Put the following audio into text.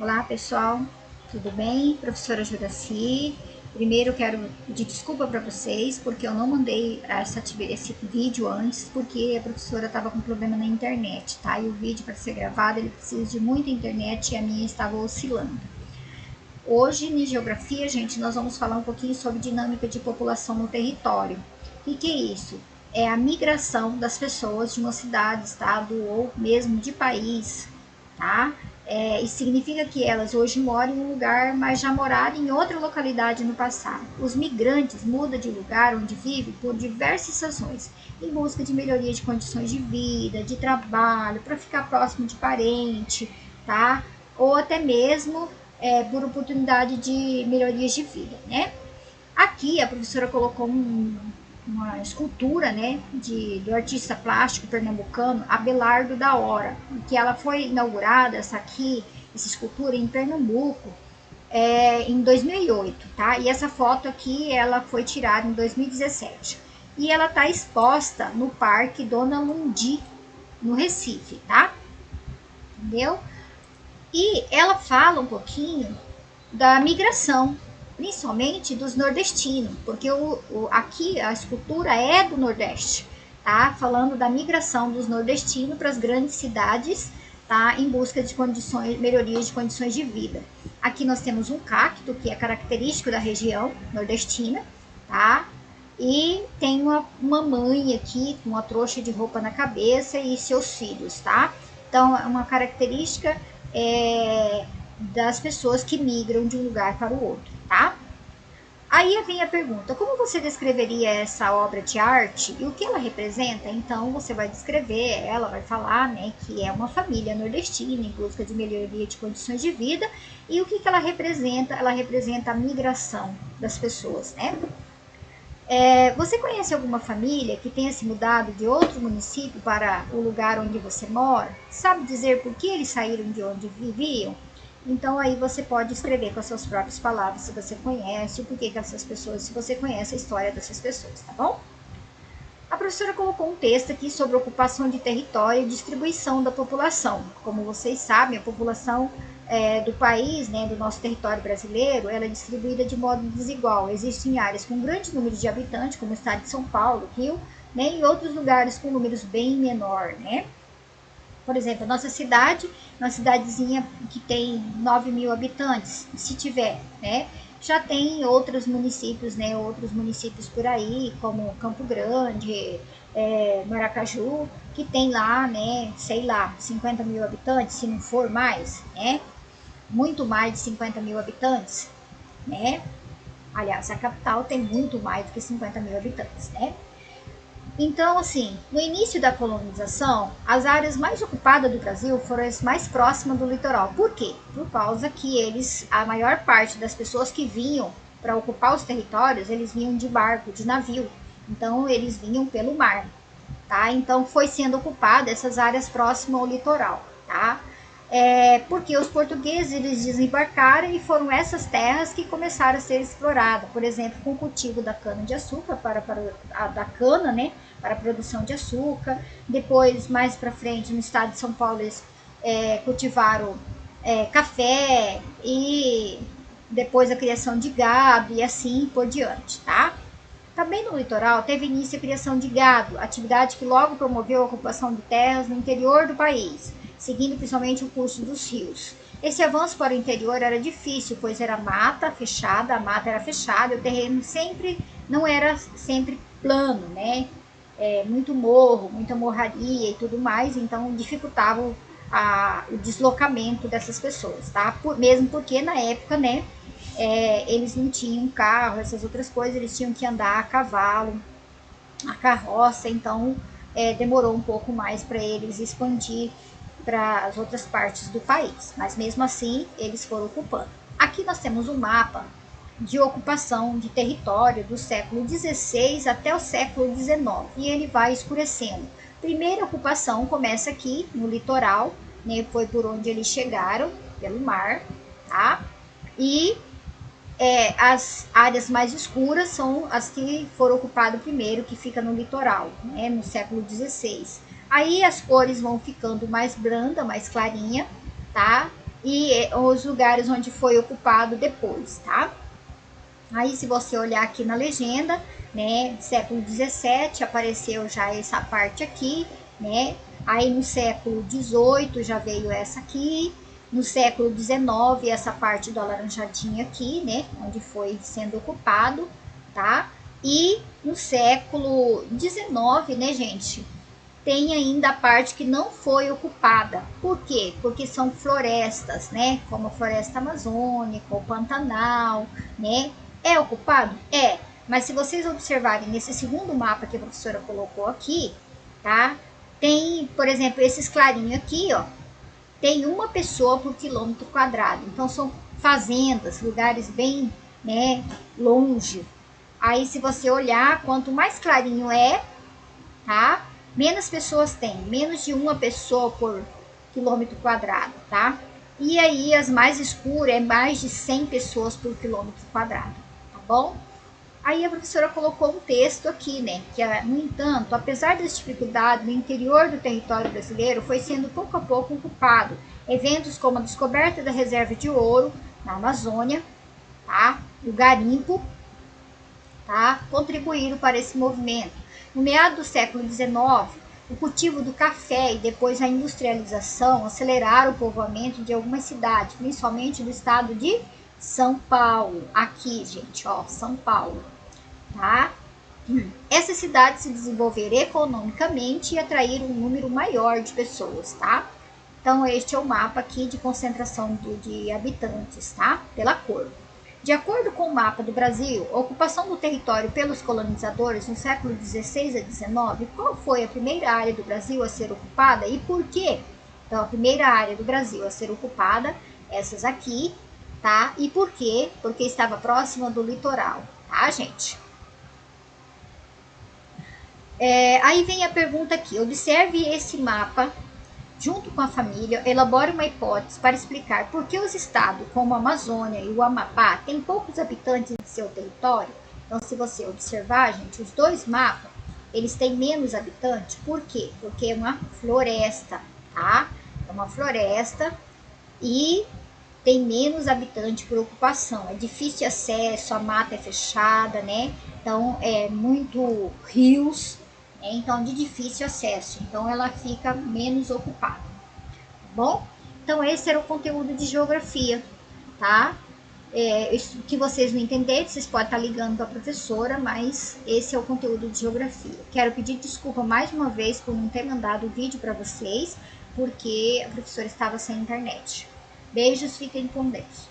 Olá pessoal, tudo bem? Professora Juraci. Primeiro eu quero pedir desculpa para vocês porque eu não mandei esse vídeo antes porque a professora estava com problema na internet, tá? E o vídeo para ser gravado ele precisa de muita internet e a minha estava oscilando. Hoje, em Geografia, gente, nós vamos falar um pouquinho sobre dinâmica de população no território. O que é isso? É a migração das pessoas de uma cidade, estado ou mesmo de país, tá? Isso significa que elas hoje moram em um lugar, mas já moraram em outra localidade no passado. Os migrantes mudam de lugar onde vivem por diversas razões, em busca de melhoria de condições de vida, de trabalho, para ficar próximo de parente, tá? Ou até mesmo por oportunidade de melhorias de vida, né? Aqui a professora colocou uma escultura, né, do artista plástico pernambucano Abelardo da Hora, que ela foi inaugurada, essa escultura em Pernambuco, em 2008, tá? E essa foto aqui, ela foi tirada em 2017. E ela está exposta no Parque Dona Lundi, no Recife, tá? Entendeu? E ela fala um pouquinho da migração, principalmente dos nordestinos, porque aqui a escultura é do Nordeste, tá? Falando da migração dos nordestinos para as grandes cidades, tá? Em busca de condições, melhorias de condições de vida. Aqui nós temos um cacto, que é característico da região nordestina, tá? E tem uma mãe aqui com uma trouxa de roupa na cabeça e seus filhos, tá? Então, é uma característica das pessoas que migram de um lugar para o outro, tá? Aí vem a pergunta: como você descreveria essa obra de arte e o que ela representa? Então você vai descrever, ela vai falar, né, que é uma família nordestina em busca de melhoria de condições de vida. E o que ela representa? Ela representa a migração das pessoas, né? Você conhece alguma família que tenha se mudado de outro município para o lugar onde você mora? Sabe dizer por que eles saíram de onde viviam? Então aí você pode escrever com as suas próprias palavras se você conhece o porquê que essas pessoas, se você conhece a história dessas pessoas, tá bom? A professora colocou um texto aqui sobre ocupação de território e distribuição da população. Como vocês sabem, a população do país, né, do nosso território brasileiro, ela é distribuída de modo desigual. Existem áreas com grande número de habitantes, como o estado de São Paulo, Rio, né, e outros lugares com números bem menor, né? Por exemplo, a nossa cidade, uma cidadezinha que tem 9 mil habitantes, se tiver, né? Já tem outros municípios, né? Outros municípios por aí, como Campo Grande, Maracaju, que tem lá, né? Sei lá, 50 mil habitantes, se não for mais, né? Muito mais de 50 mil habitantes, né? Aliás, a capital tem muito mais do que 50 mil habitantes, né? Então, assim, no início da colonização, as áreas mais ocupadas do Brasil foram as mais próximas do litoral. Por quê? Por causa que a maior parte das pessoas que vinham para ocupar os territórios, eles vinham de barco, de navio. Então, eles vinham pelo mar, tá? Então, foi sendo ocupada essas áreas próximas ao litoral, tá? Porque os portugueses eles desembarcaram e foram essas terras que começaram a ser exploradas, por exemplo, com o cultivo da cana-de-açúcar da cana, né, para a produção de açúcar. Depois, mais para frente, no estado de São Paulo, eles cultivaram café e depois a criação de gado e assim por diante, tá? Também no litoral teve início a criação de gado, atividade que logo promoveu a ocupação de terras no interior do país, seguindo principalmente o curso dos rios. Esse avanço para o interior era difícil, pois era mata fechada, a mata era fechada, o terreno sempre não era sempre plano, né? Muito morro, muita morraria e tudo mais, então dificultava o deslocamento dessas pessoas, tá? Mesmo porque na época, né, eles não tinham carro, essas outras coisas, eles tinham que andar a cavalo, a carroça, então demorou um pouco mais para eles expandir para as outras partes do país, mas mesmo assim eles foram ocupando. Aqui nós temos um mapa de ocupação de território do século XVI até o século XIX e ele vai escurecendo. Primeira ocupação começa aqui no litoral, né, foi por onde eles chegaram, pelo mar, tá? E as áreas mais escuras são as que foram ocupadas primeiro, que fica no litoral, né, no século XVI. Aí as cores vão ficando mais branda, mais clarinha, tá? e os lugares onde foi ocupado depois, tá? Aí, se você olhar aqui na legenda, né, século 17 apareceu já essa parte aqui, né? Aí no século 18 já veio essa aqui, no século 19 essa parte do alaranjadinho aqui, né, onde foi sendo ocupado, tá? E no século 19, né, gente, tem ainda a parte que não foi ocupada. Por quê? Porque são florestas, né? Como a floresta amazônica, o Pantanal, né? É ocupado? É. Mas se vocês observarem nesse segundo mapa que a professora colocou aqui, tá? Tem, por exemplo, esses clarinhos aqui, ó. Tem uma pessoa por quilômetro quadrado. Então são fazendas, lugares bem, né, longe. Aí se você olhar, quanto mais clarinho é, tá? Menos pessoas tem, menos de uma pessoa por quilômetro quadrado, tá? E aí as mais escuras é mais de 100 pessoas por quilômetro quadrado, tá bom? Aí a professora colocou um texto aqui, né? Que, no entanto, apesar das dificuldades, no interior do território brasileiro foi sendo pouco a pouco ocupado. Eventos como a descoberta da reserva de ouro na Amazônia, tá? O garimpo, tá? Contribuíram para esse movimento. No meado do século XIX, o cultivo do café e depois a industrialização aceleraram o povoamento de algumas cidades, principalmente do estado de São Paulo. Aqui, gente, ó, São Paulo, tá? Essas cidades se desenvolveram economicamente e atraíram um número maior de pessoas, tá? Então, este é o mapa aqui de concentração de habitantes, tá? Pela cor. De acordo com o mapa do Brasil, a ocupação do território pelos colonizadores no século XVI a XIX, qual foi a primeira área do Brasil a ser ocupada e por quê? Então, a primeira área do Brasil a ser ocupada, essas aqui, tá? E por quê? Porque estava próxima do litoral, tá, gente? Aí vem a pergunta aqui. Observe esse mapa junto com a família, elabore uma hipótese para explicar por que os estados como a Amazônia e o Amapá têm poucos habitantes em seu território. Então, se você observar, gente, os dois mapas, eles têm menos habitantes. Por quê? Porque é uma floresta, tá? É uma floresta e tem menos habitantes por ocupação. É difícil acesso, a mata é fechada, né? Então, é muito rios, né? Então, de difícil acesso. Então, ela fica menos ocupada, tá bom? Então, esse era o conteúdo de geografia, tá? Isso que vocês não entenderem, vocês podem estar ligando para a professora, mas esse é o conteúdo de geografia. Quero pedir desculpa mais uma vez por não ter mandado o vídeo para vocês, porque a professora estava sem internet. Beijos, fiquem com Deus.